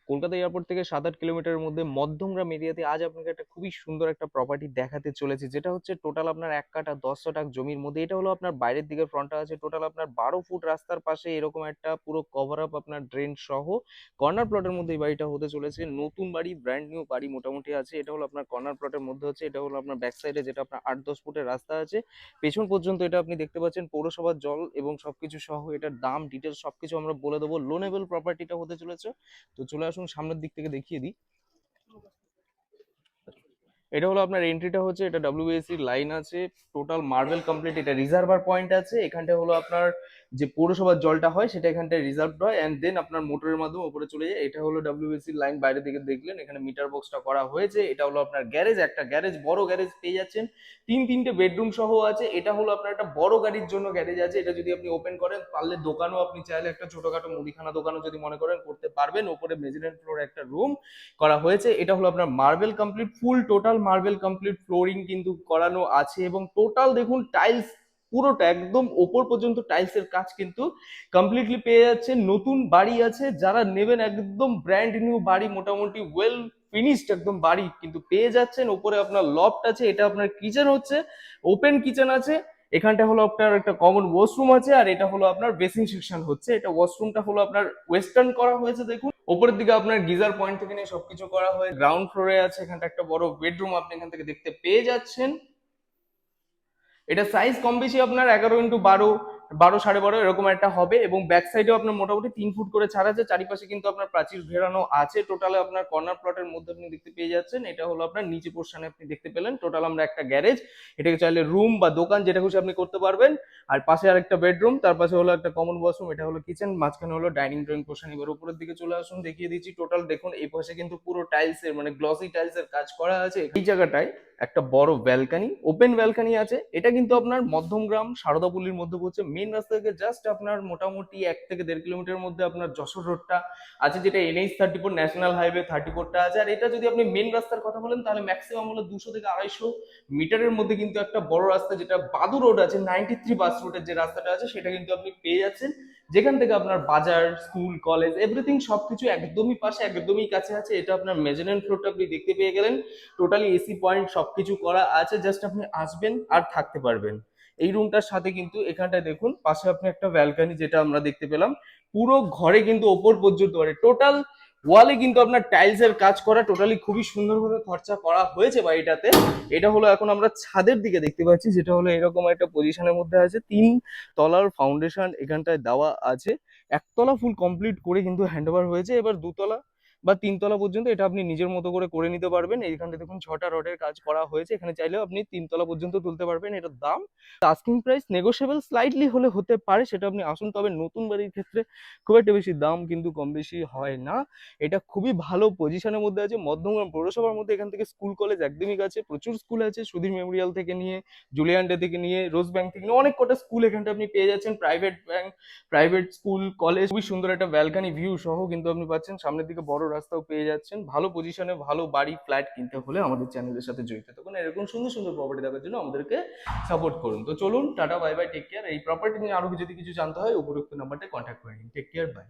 Kolkata airport থেকে 7-8 কিলোমিটারের মধ্যে মধ্যমগ্রাম এরিয়াতে আজ আপনাকে একটা খুবই সুন্দর একটা প্রপার্টি দেখাতে চলেছে, যেটা হচ্ছে টোটাল আপনার 1 কাঠা 10 শতাংশ জমির মধ্যে। এটা হলো আপনার বাইরের দিকের ফ্রন্টটা আছে টোটাল আপনার 12 ফুট রাস্তার পাশে এরকম একটা পুরো কভার আপ আপনার ড্রেন সহ কর্নার প্লটের মধ্যে এই বাড়িটা হতে চলেছে। নতুন বাড়ি, ব্র্যান্ড নিউ বাড়ি মোটামুটি আছে। এটা হলো আপনার কর্নার প্লটের মধ্যে হচ্ছে, এটা হলো আপনার ব্যাক সাইডে যেটা আপনার 8-10 ফুটের রাস্তা আছে পেছন পর্যন্ত। এটা আপনি দেখতে পাচ্ছেন পৌরসভার জল এবং সবকিছু সহ এটার দাম ডিটেলস সবকিছু আমরা বলে দেবো। লোনেবল প্রপার্টিটা হতে চলেছে। তো চলে আসুন সামনের দিক থেকে দেখিয়ে দিই। এটা হলো আপনার এন্ট্রিটা হচ্ছে, এটা ডব্লিউবিএসসি লাইন আছে, টোটাল মার্বেল কমপ্লিট। এটা রিজার্ভার পয়েন্ট আছে, এখানটা হলো আপনার যে পৌরসভার জলটা হয় সেটা এখানটায় রিজার্ভ হয়, এন্ড দেন আপনার মোটরের মাধ্যমে উপরে চলে যায়। এটা হলো ডব্লিউবিএসসি লাইন, বাইরে দিকে দেখলেন এখানে মিটার বক্সটা করা হয়েছে। এটা হলো আপনার গ্যারেজ, একটা গ্যারেজ, বড় গ্যারেজ পেয়ে যাচ্ছেন, তিনটে বেডরুম সহ আছে। এটা হলো আপনার একটা বড় গাড়ির জন্য গ্যারেজ আছে। এটা যদি আপনি ওপেন করেন পারলে দোকানও আপনি চাইলে একটা ছোটখাটো মুদিখানা দোকানও যদি মনে করেন করতে পারবেন। উপরে মেজরেন্ট ফ্লোর একটা রুম করা হয়েছে। এটা হলো আপনার মার্বেল কমপ্লিট, ফুল টোটাল মার্বেল কমপ্লিট, ফ্লোরিং কিন্তু করানো আছে এবং টোটাল দেখুন টাইলস পুরোটা একদম ওপর পর্যন্ত টাইলসের কাজ কিন্তু কমপ্লিটলি পেয়ে যাচ্ছে। নতুন বাড়ি আছে, যারা নেবেন একদম ব্র্যান্ড নিউ বাড়ি, মোটামুটি ওয়েল ফিনিশড একদম বাড়ি কিন্তু পেয়ে যাচ্ছেন। উপরে আপনার লফট আছে, এটা আপনার কিচেন হচ্ছে, ওপেন কিচেন আছে। এখানটা হলো আপনার একটা কমন ওয়াশরুম আছে, আর এটা হলো আপনার বেসিং সেকশন হচ্ছে। এটা ওয়াশরুমটা হলো আপনার ওয়েস্টার্ন করা হয়েছে দেখুন। উপরের দিকে আপনার গিজার পয়েন্ট থেকে নিয়ে সবকিছু করা হয়। গ্রাউন্ড ফ্লোরে আছে, এখানটা একটা বড় বেডরুম আপনি এখান থেকে দেখতে পেয়ে যাচ্ছেন। এটা সাইজ কম বেশি আপনার 11x12, 12 12.5 এরকম একটা হবে। এবং ব্যাক সাইডেও আপনার মোটামুটি 3 ফুট করে ছাড় আছে, চারিপাশে কিন্তু আপনার প্রাচীর ঘেরানো আছে। টোটালে আপনার কর্নার প্লটের মধ্যে আপনি দেখতে পেয়ে যাচ্ছেন। এটা হলো আপনার নিচে পোর্শনে আপনি দেখতে পেলেন টোটাল আমরা একটা গ্যারেজ, এটাকে চাইলে রুম বা দোকান যেটা খুশি আপনি করতে পারবেন। আর পাশে আরেকটা বেডরুম, তার পাশে হলো একটা কমন ওয়াশরুম, এটা হলো কিচেন, মাঝখানে হলো ডাইনিং ড্রয়িং পোর্শন। এবার উপরের দিকে চলে আসুন, দেখিয়ে দিচ্ছি। টোটাল দেখুন এই পাশে কিন্তু পুরো টাইলসের মানে গ্লসি টাইলসের কাজ করা আছে। এই জায়গাটায় একটা বড় ব্যালকানি, ওপেন ব্যালকানি আছে। এটা কিন্তু আপনার মধ্যমগ্রাম সারদাপল্লির মধ্যে পড়ছে। মেন রাস্তা থেকে জাস্ট আপনার মোটামুটি 1 থেকে 1.5 কিলোমিটার মধ্যে আপনার যশোর রোডটা আছে, যেটা NH-34 ন্যাশনাল হাইওয়ে 34টা আছে। আর এটা যদি আপনি মেন রাস্তার কথা বলেন তাহলে ম্যাক্সিমাম হলো 200 থেকে 250 মিটারের মধ্যে কিন্তু একটা বড় রাস্তা, যেটা বাদু রোড আছে, 93 বাস রুটের যে রাস্তাটা আছে সেটা কিন্তু আপনি পেয়ে যাচ্ছেন, যেখান থেকে আপনার বাজার, স্কুল, কলেজ এভরিথিং সবকিছু একদমই পাশে, একদমই কাছে আছে। এটা আপনার মেজারেন্ট ফ্লোরটা আপনি দেখতে পেয়ে গেলেন, টোটালি এসি পয়েন্ট সবকিছু করা আছে। জাস্ট আপনি আসবেন আর থাকতে পারবেন। এই রুমটার সাথে কিন্তু এখানটায় দেখুন পাশে আপনি একটা ব্যালকনি যেটা আমরা দেখতে পেলাম, পুরো ঘরে কিন্তু ওপর পর্যন্ত টোটাল ওয়ালে কিন্তু আপনার টাইলস এর কাজ করা, টোটালি খুবই সুন্দরভাবে খরচা করা হয়েছে বাড়িটাতে। এটা হলো এখন আমরা ছাদের দিকে দেখতে পাচ্ছি, যেটা হলো এরকম একটা পজিশনের মধ্যে আছে। 3 তলার ফাউন্ডেশন এখানটায় দেওয়া আছে, 1 তলা ফুল কমপ্লিট করে কিন্তু হ্যান্ডওভার হয়েছে। এবার 2 তলা বা 3 তলা পর্যন্ত এটা আপনি নিজের মতো করে নিতে পারবেন। এইখানটা দেখুন 6টা রডের কাজ করা হয়েছে, এখানে চাইলেও আপনি 3 তলা পর্যন্ত তুলতে পারবেন। এটার দাম আস্কিং প্রাইস নেগোশিয়েবল স্লাইটলি হলে হতে পারে, সেটা আপনি আসুন। তবে নতুন বাড়ির ক্ষেত্রে খুব একটা বেশি দাম কিন্তু কম বেশি হয় না। এটা খুবই ভালো পজিশনের মধ্যে আছে, মধ্যমগ্রাম পৌরসভার মধ্যে। এখান থেকে স্কুল কলেজ একদমই কাছে, প্রচুর স্কুল আছে, সুধীর মেমোরিয়াল থেকে নিয়ে, জুলিয়ান ডে থেকে নিয়ে, রোজ ব্যাংক থেকে নিয়ে অনেক কটা স্কুল এখানটা আপনি পেয়ে যাচ্ছেন। Private bank, private school, college, খুবই সুন্দর একটা ব্যালকানি ভিউ সহ কিন্তু আপনি পাচ্ছেন। সামনের দিকে বড় রাস্তাও পেয়ে যাচ্ছেন। ভালো পজিশনে ভালো বাড়ি ফ্ল্যাট কিনতে হলে আমাদের চ্যানেলের সাথে জড়িত থাকুন। এরকম সুন্দর সুন্দর প্রপার্টি দেখার জন্য আমাদেরকে সাপোর্ট করুন। তো চলুন, tata, bye bye, take care. এই প্রপার্টি নিয়ে আরো যদি কিছু জানতে হয় উপরোক্ত নাম্বারটা কন্ট্যাক্ট করে নিন। Take care, by.